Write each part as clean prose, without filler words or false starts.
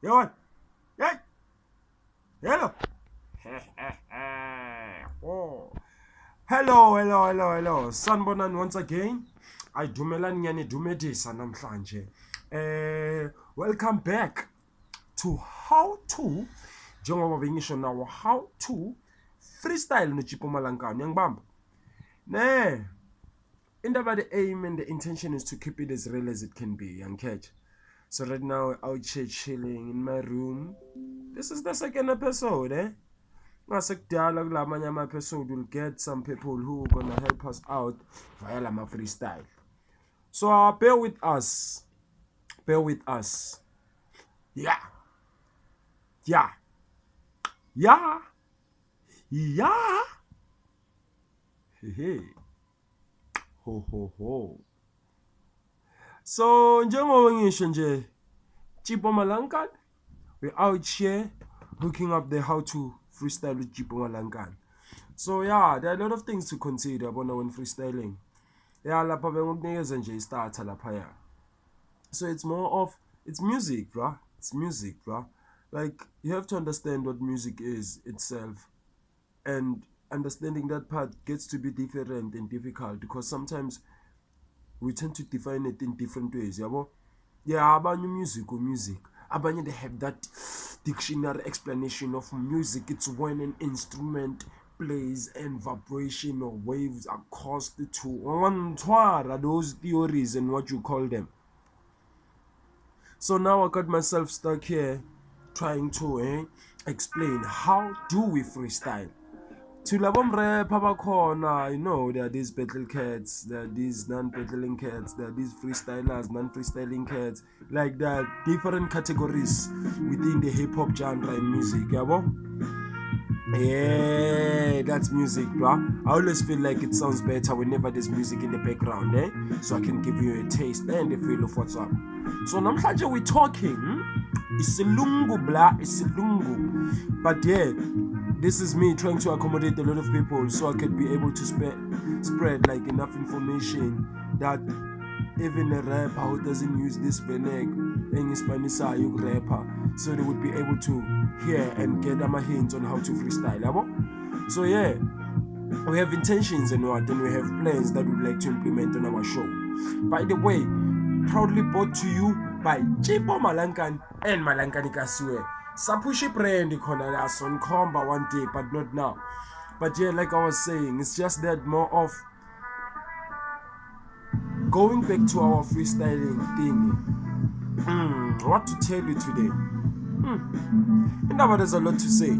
You what? Hey, hello. Oh. Hello. Sanbonan once again. I dumelan yani dumedisa namhlanje. Welcome back to how to njengoba bengisho nawo how to freestyle no Tjipo Malankan yangibamba. Ne. Indaba the aim and the intention is to keep it as real as it can be, young catch. So right now out here chilling in my room. This is the second episode, eh? Ngasekudala kulamanye ama-episode will get some people who are gonna help us out via lama freestyle. So bear with us. Bear with us. Yeah. Hey. Ho. So njengoba ngisho nje Tjipo Malankan, we're out here hooking up the how to freestyle with Tjipo Malankan. So yeah, there are a lot of things to consider when freestyling. Yeah, lapha bengokunikeza nje starter lapha ya. So it's more of it's music, bruh. It's music, bruh. Like you have to understand what music is itself, and understanding that part gets to be different and difficult because sometimes we tend to define it in different ways. Yeah, abanye music. Abanye they have that dictionary explanation of music. It's when an instrument plays and vibration or waves are caused to one those theories and what you call them. So now I got myself stuck here trying to explain how do we freestyle. To labom rap abakhona, you know, there are these battle cats, there are these non-battling cats, there are these freestylers, non-freestyling cats, like there are different categories within the hip-hop genre and music, yabo? Yeah, that's music, bro. I always feel like it sounds better whenever there's music in the background, eh? So I can give you a taste and a feel of what's up. So namhlanje we're talking, isilungu, blah, isilungu. But yeah, this is me trying to accommodate a lot of people so I could be able to spread like enough information that even a rapper who doesn't use this vernac in Spanish rapper, so they would be able to hear and get them a hint on how to freestyle. So yeah, we have intentions and what, and we have plans that we'd like to implement on our show. By the way, proudly brought to you by Tjipo Malankan and Malankani Kasue. Sapushi brand that's on comba one day, but not now. But yeah, like I was saying, it's just that more of going back to our freestyling thing. What to tell you today? And now there's a lot to say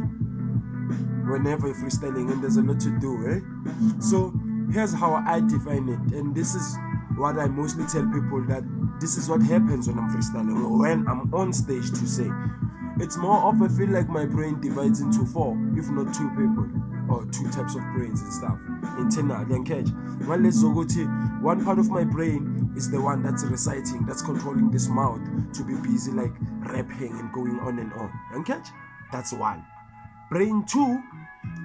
whenever you're freestyling, and there's a lot to do, eh? So here's how I define it, and this is what I mostly tell people, that this is what happens when I'm freestyling or when I'm on stage to say. It's more of I feel like my brain divides into 4, if not 2 people, or 2 types of brains and stuff. Internal and catch. Well, let's go to one part of my brain is the one that's reciting, that's controlling this mouth to be busy like rapping and going on and on. And catch? That's one. Brain 2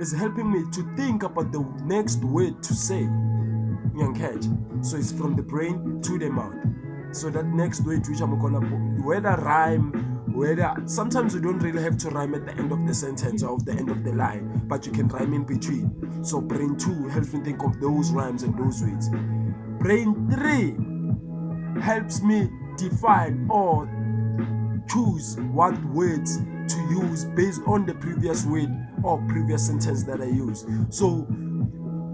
is helping me to think about the next word to say. Young catch. So it's from the brain to the mouth. So that next word which I'm gonna put, whether rhyme, whether sometimes you don't really have to rhyme at the end of the sentence or at the end of the line, but you can rhyme in between. So brain 2 helps me think of those rhymes and those words. Brain 3 helps me define or choose what words to use based on the previous word or previous sentence that I used. So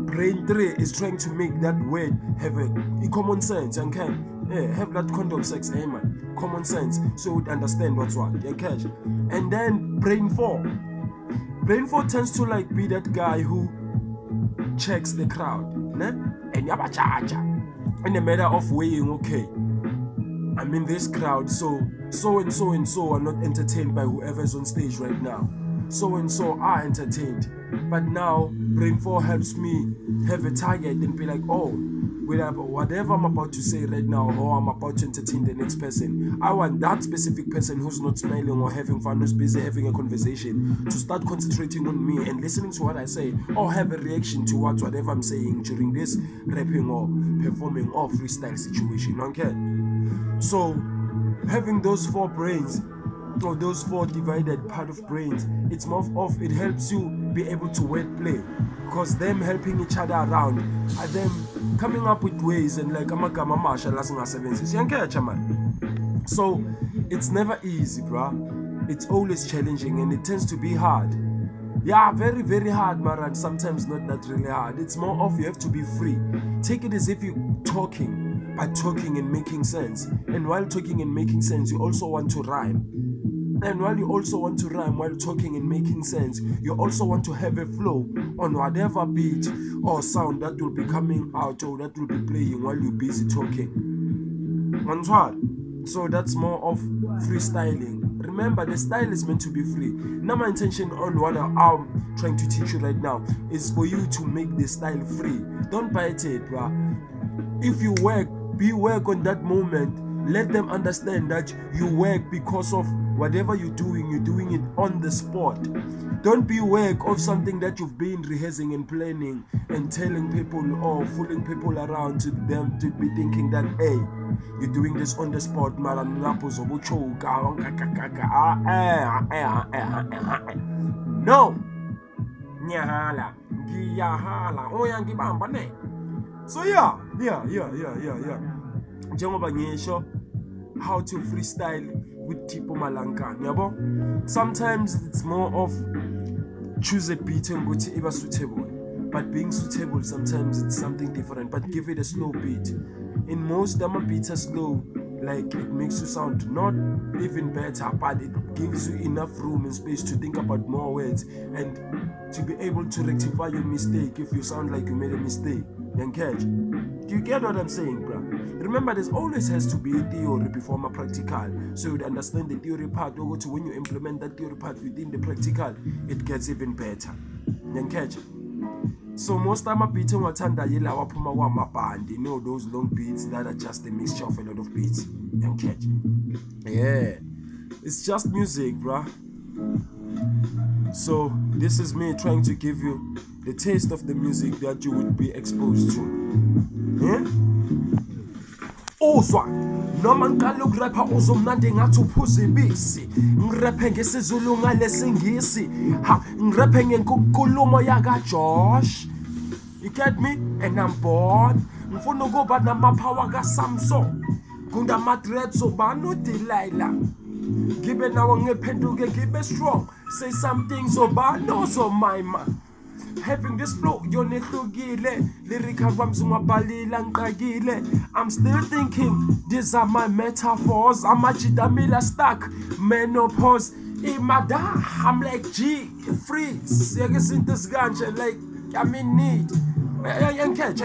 brain 3 is trying to make that word have a common sense and have that condom sex, man, common sense, so you would understand what's what, you catch. And then brain 4 tends to like be that guy who checks the crowd, né? And in a matter of weighing, okay, I'm in this crowd, so and so are not entertained by whoever's on stage right now. So and so are entertained. But now brain 4 helps me have a target and be like, oh, whatever I'm about to say right now, or I'm about to entertain the next person, I want that specific person who's not smiling or having fun, who's busy having a conversation, to start concentrating on me and listening to what I say, or have a reaction to whatever I'm saying during this rapping or performing or freestyle situation. Okay? So having those 4 brains or those 4 divided part of brains. It's more of it helps you be able to wordplay, because them helping each other around are them coming up with ways and like amagama amasha la singasebenzisi. Siyanketha man. So it's never easy, bruh. It's always challenging and it tends to be hard. Yeah, very, very hard, Maran. Sometimes not that really hard. It's more of you have to be free. Take it as if you're talking, but talking and making sense. And while talking and making sense, you also want to rhyme. And while you also want to rhyme while talking and making sense, you also want to have a flow on whatever beat or sound that will be coming out or that will be playing while you're busy talking. So that's more of freestyling. Remember, the style is meant to be free. Now my intention on what I'm trying to teach you right now is for you to make the style free. Don't bite it, bruh. If you work on that moment. Let them understand that you work because of whatever you're doing it on the spot. Don't be work of something that you've been rehearsing and planning and telling people or fooling people around to them to be thinking that, hey, you're doing this on the spot. No. So yeah. Njengoba ngisho how to freestyle with Tjipo Malankan, yabo? Sometimes it's more of choose a beat and go to iba suitable. But being suitable, sometimes it's something different. But give it a slow beat. In most dama beats are slow, like it makes you sound not even better, but it gives you enough room and space to think about more words and to be able to rectify your mistake if you sound like you made a mistake. Young catch. Do you get what I'm saying, bro? Remember, there's always has to be a theory before my practical, so you'd understand the theory part. Or to when you implement that theory part within the practical, it gets even better. Young catch. So most time I beat on Tanda Yela Wapuma Wama band, you know, those long beats that are just a mixture of a lot of beats. Young catch. Yeah. It's just music, bruh. So this is me trying to give you the taste of the music that you would be exposed to. Yeah? Uzwa noma ngiqala rapper uzomnandi ngathi uphuza ibisi ngiraphe ngesizulu ngalesingisi ha ngiraphe ngenkulumo yaka Josh. You get me? And I'm bored. Ngifuna ukuba namapower ka Samson kundama threats obano Delilah. Gibe nawo ngephenduke ngibe strong. Say something sobano so my man. Having this flow, I'm still thinking, these are my metaphors. I'm a Jidamila stack, menopause. I'm like, G, freeze. I guess in this ganja, like, I'm in need. And catch.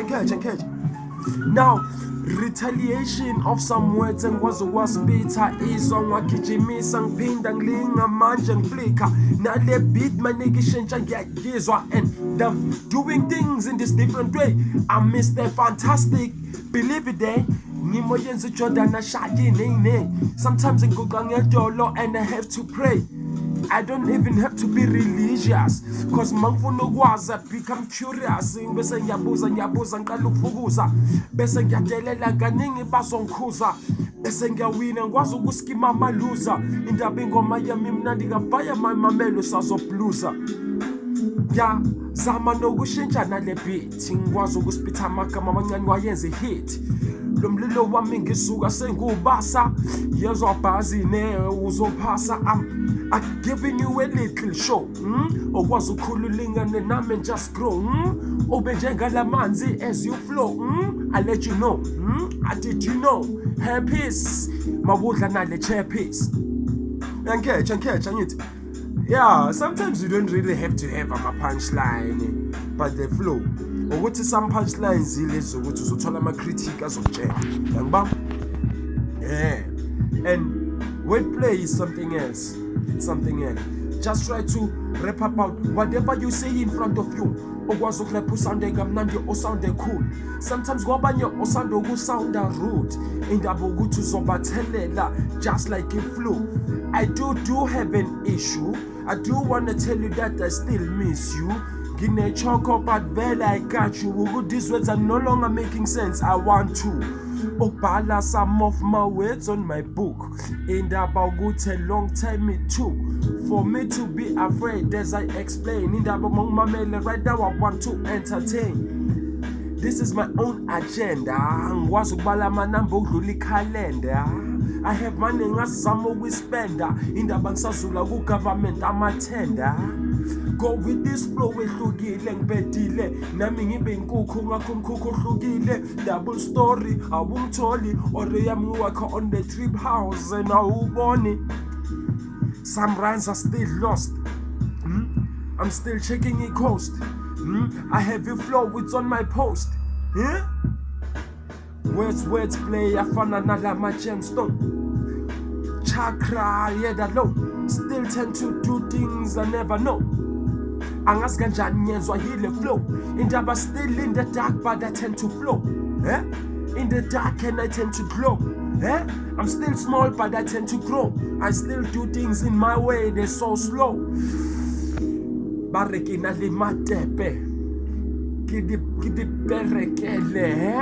Now, retaliation of some words and was bitter is on what Kijimi sang pindang linga manjan flicker. Now they beat my negation and doing things in this different way. I'm Mr. Fantastic, believe it, eh? Sometimes I go down and I have to pray. I don't even have to be religious, cause mangfuna ukwazi become curious. Bese ngiyabuza ngiqala ukuvukuza, bese ngiyadelela kaningi bazongikhuza, bese ngiyawina ngikwazi ukuskima amaluza. Indaba ingoma yami imnandi kabaya mamamelo sazobluza. Ya zama nokushintsha nale beat, ngikwazi ukuspitha amagama amancane wayenze hit. Lo mlilo wami ngisuka sengubasa, yezwa bhazi ne uzophasa. I'm giving you a little show. Okwazi ukukhululingane nami and just grow. Ube njengalamanzi as you flow. I let you know. I did you know. Hairpiece, mawudla nale chairpiece. Catch, angithi. Yeah, sometimes you don't really have to have a punchline, but the flow. Ukuthi some punchlines zilezo ukuthi uzothola ama critique azokutshela. Yangibamba? Yeah. And wordplay is something else. It's something else. Just try to rap about whatever you say in front of you. Okwazi ukurap usound kamnandi or sound cool. Sometimes kwabanye osanda ukusound rude. Indaba ukuthi uzobathelela just like a flow. I do have an issue. I do want to tell you that I still miss you. Gine choco but Bella, I got you. These words are no longer making sense. I want to Ubhala some of my words on my book. Indaba ukuthi a long time it took for me to be afraid as I explain. Indaba mongimamele right now I want to entertain. This is my own agenda. Ngikwazi ukubala amanamba ukudlula ikhalenda. I have money ngasizama ukuspenda. Indaba ngisazula ku government amathenda. Go with this flow ehlukile ngibedile nami ngibe inkukhu ngakho umkhukhu ohlukile. Double story awumtholi or yami wakho on the trip house and awuboni. Some rhymes are still lost. I'm still checking it coast. I have a flow, it's on my post. Words play afana nalama gemstone. Chakra, yeah, that low. Still tend to do things I never know. Angas ganjani yenzwa hile flow. Indaba still in the dark, but I tend to flow. In the dark and I tend to glow. I'm still small, but I tend to grow. I still do things in my way, they're so slow. Barekina li matepe. Kidi berekele.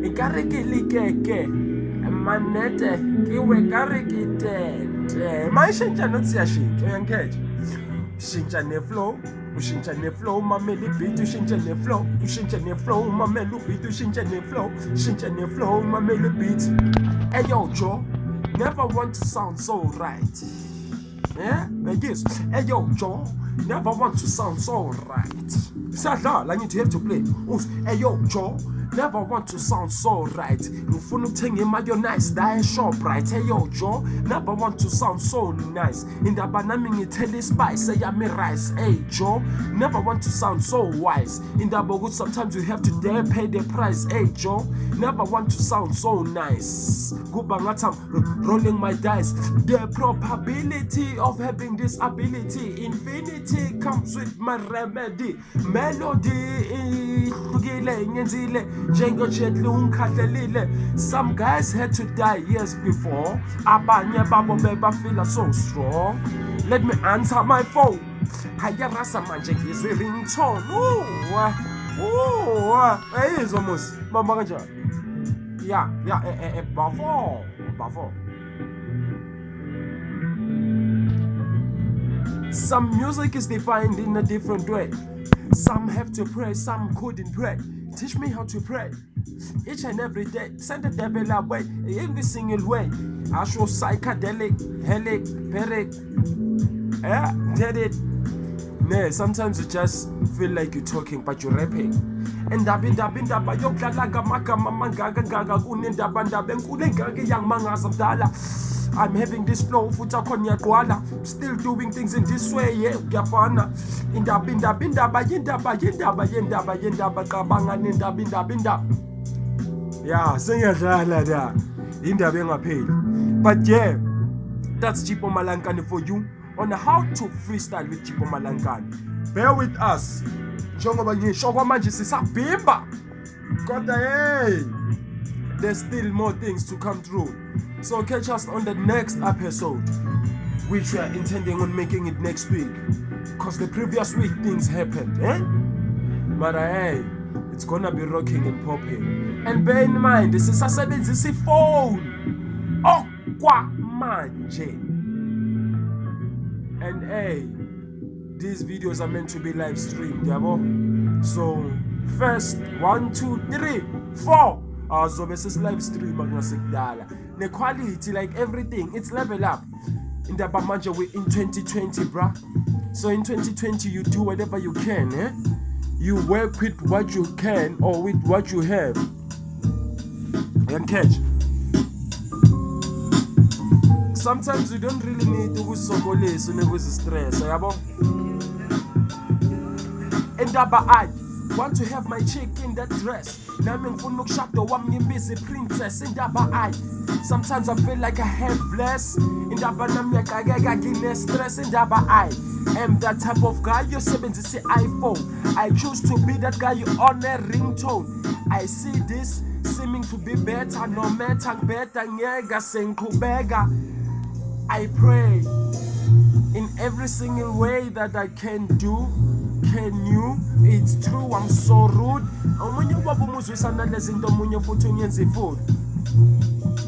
Ikarekili keke. Manete. Kiwe karekite. Maishinja notsi yashinja. Uyankeja. Ushinja ne flow. Ushinja ne flow. Mameli beat. Ushinja ne flow. Ushinja ne flow. Mamelu beat. Ushinja ne flow. Ushinja ne flow. Mamelu beat. Hey yo, Joe. Never want to sound so right. Yeah? Like this. Hey yo, Joe. Never want to sound so right. Sadla, I need to have to play. Hey yo, Joe. Never want to sound so right. Ngifuna ukuthenge mayonnaise daye shop right. Hey yo, Joe. Never want to sound so nice. Indaba nami ngithele spice eyami rice. Hey Joe. Never want to sound so wise. Indaba ukuthi sometimes you have to dare pay the price. Hey Joe. Never want to sound so nice. Kuba ngathi I'm rolling my dice. The probability of having this ability, infinity comes with my remedy. Melody ihlukile ngenzile. Some guys had to die years before. Abanye babo beba feel so strong. Let me answer my phone. Hayarasa manje is a ringtone. Hey, is almost Mama Raja. Yeah, before. Some music is defined in a different way. Some have to pray, some couldn't pray. Teach me how to pray each and every day. Send the devil away in every single way. I show psychedelic, helic, peric. Get it? Nah, sometimes you just feel like you're talking, but you're rapping. And I'm having this flow, still doing things in this way, yeah, Gafana. Yeah, sing it like that. But yeah, that's Tjipo Malankan for you on how to freestyle with Tjipo Malankan. Bear with us. There's still more things to come through. So catch us on the next episode, which we are intending on making it next week. Cause the previous week things happened, But hey, it's gonna be rocking and popping. And bear in mind, this is a phone. Okwa manje. And hey, these videos are meant to be live streamed, yabo. So first, 1, 2, 3, 4. So this is live stream. The quality, like everything, it's level up. In the Bamanja, we're in 2020, bruh. So in 2020, you do whatever you can, You work with what you can or with what you have. And catch. Sometimes you don't really need to sokole so never stress. And I want to have my chick in that dress. Sometimes I feel like I have less. I am that type of guy. You're 70 iPhone. I choose to be that guy you on a ringtone. I see this seeming to be better. No matter better. I pray in every single way that I can do. Can you? It's true, I'm so rude.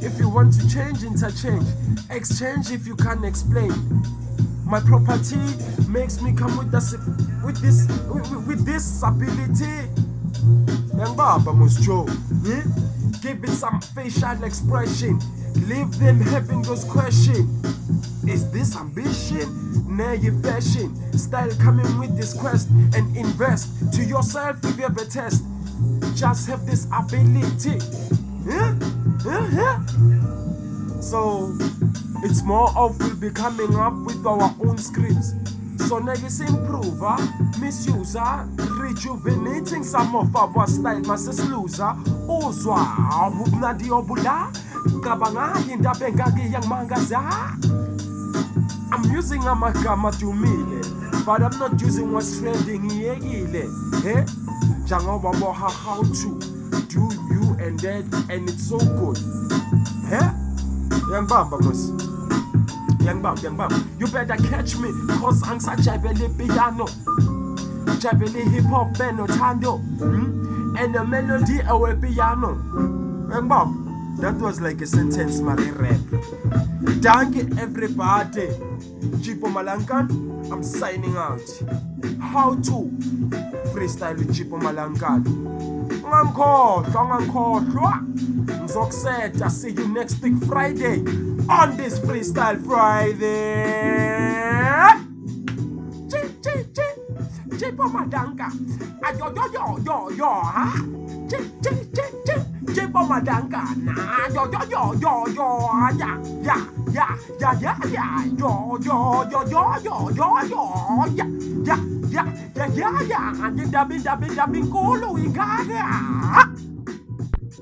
If you want to change, interchange. Exchange if you can't explain. My property makes me come with this ability. Young Baba must show. Give it some facial expression. Leave them having those questions. Is this ambition? Nah, you fashion. Style coming with this quest and invest to yourself if you ever test. Just have this ability. So it's more of we'll be coming up with our own scripts. So niggas improve, misuse, rejuvenating some of our style, masses loser. Ozwa, wubnadi obula, kabanga hinda bengagi yang mangaza. I'm using amakama to me, but I'm not using what's trending here. Eh? Jango babo how to do you and that, and it's so good. Eh? Young Bamba was. Young Bam, you better catch me, cause I'm such a belly piano. Javeli hip hop beno tando. And the melody away piano. Young Bam, that was like a sentence, my rap. Thank you everybody. Tjipo Malankan, I'm signing out. How to freestyle with Tjipo Malankan. I see you next week Friday on this Freestyle Friday. Tjipo Malankan. Yo, huh? Tjipo Malankan. Yo. And the dubbing, cool, we got